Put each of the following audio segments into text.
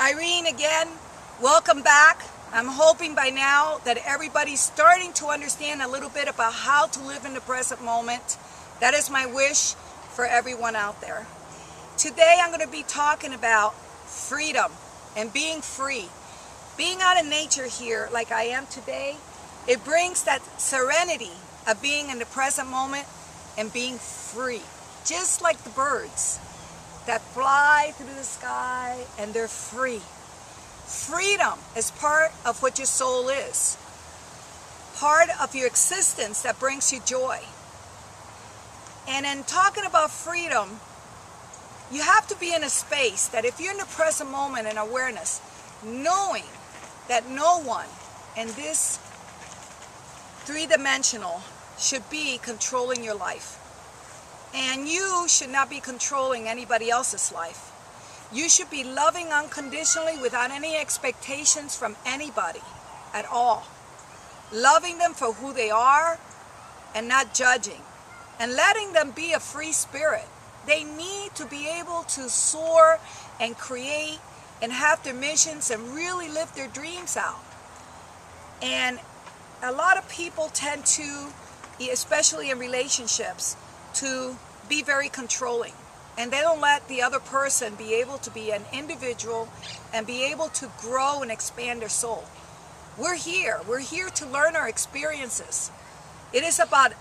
Irene again, welcome back. I'm hoping by now that everybody's starting to understand a little bit about how to live in the present moment. That is my wish for everyone out there. Today I'm going to be talking about freedom and being free. Being out in nature here like I am today, it brings that serenity of being in the present moment and being free. Just like the birds that fly through the sky and they're free. Freedom is part of what your soul is. Part of your existence that brings you joy. And in talking about freedom, you have to be in a space that if you're in the present moment and awareness, knowing that no one in this three-dimensional should be controlling your life. And you should not be controlling anybody else's life. You should be loving unconditionally without any expectations from anybody at all. Loving them for who they are and not judging. And letting them be a free spirit. They need to be able to soar and create and have their missions and really live their dreams out. And a lot of people tend to, especially in relationships, to be very controlling, and they don't let the other person be able to be an individual and be able to grow and expand their soul. We're here to learn our experiences. It is about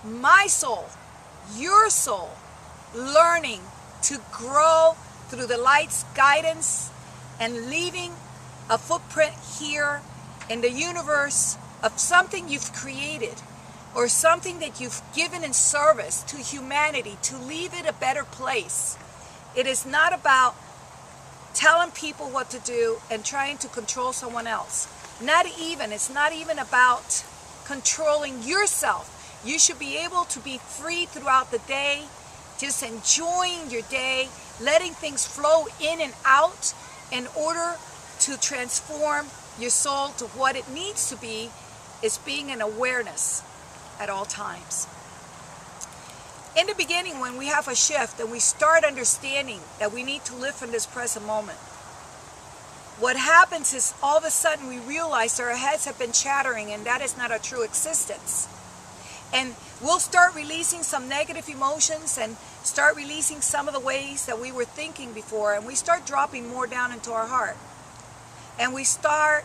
my soul, your soul, learning to grow through the light's guidance and leaving a footprint here in the universe of something you've created, or something that you've given in service to humanity to leave it a better place. It is not about telling people what to do and trying to control someone else. It's not even about controlling yourself. You should be able to be free throughout the day, just enjoying your day, letting things flow in and out in order to transform your soul to what it needs to be, is being in awareness at all times. In the beginning, when we have a shift and we start understanding that we need to live in this present moment, what happens is all of a sudden we realize our heads have been chattering, and that is not a true existence. And we'll start releasing some negative emotions and start releasing some of the ways that we were thinking before, and we start dropping more down into our heart. And we start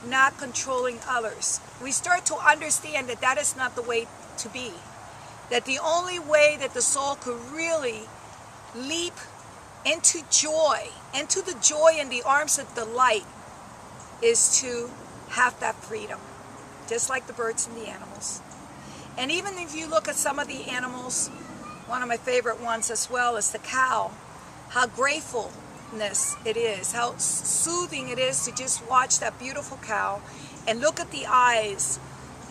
not controlling others. We start to understand that that is not the way to be. That the only way that the soul could really leap into joy, into the joy in the arms of the light, is to have that freedom. Just like the birds and the animals. And even if you look at some of the animals, one of my favorite ones as well is the cow, how grateful it is, how soothing it is to just watch that beautiful cow and look at the eyes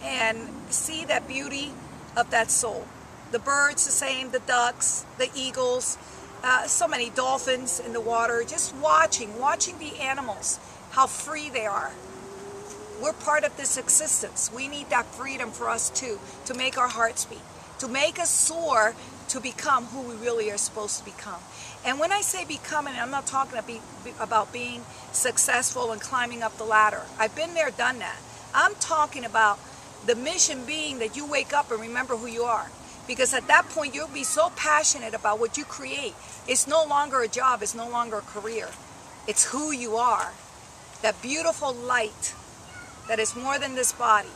and see that beauty of that soul. The birds the same, the ducks, the eagles, so many dolphins in the water, just watching the animals, how free they are. We're part of this existence. We need that freedom for us too, to make our hearts beat, to make us soar, to become who we really are supposed to become. And when I say becoming, I'm not talking about being successful and climbing up the ladder. I've been there, done that. I'm talking about the mission being that you wake up and remember who you are. Because at that point, you'll be so passionate about what you create. It's no longer a job. It's no longer a career. It's who you are. That beautiful light that is more than this body.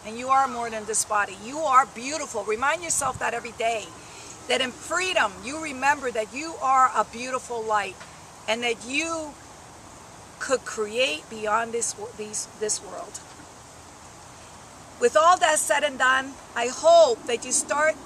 And you are more than this body. You are beautiful. Remind yourself that every day. That in freedom, you remember that you are a beautiful light and that you could create beyond this world. With all that said and done, I hope that you start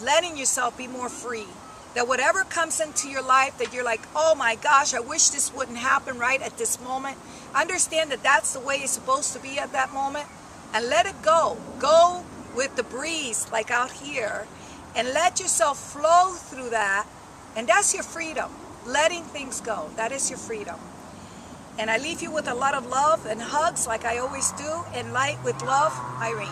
letting yourself be more free. That whatever comes into your life that you're like, oh my gosh, I wish this wouldn't happen right at this moment. Understand that that's the way it's supposed to be at that moment, and let it go. Go with the breeze like out here. And let yourself flow through that. And that's your freedom. Letting things go. That is your freedom. And I leave you with a lot of love and hugs like I always do. And light with love, Irene.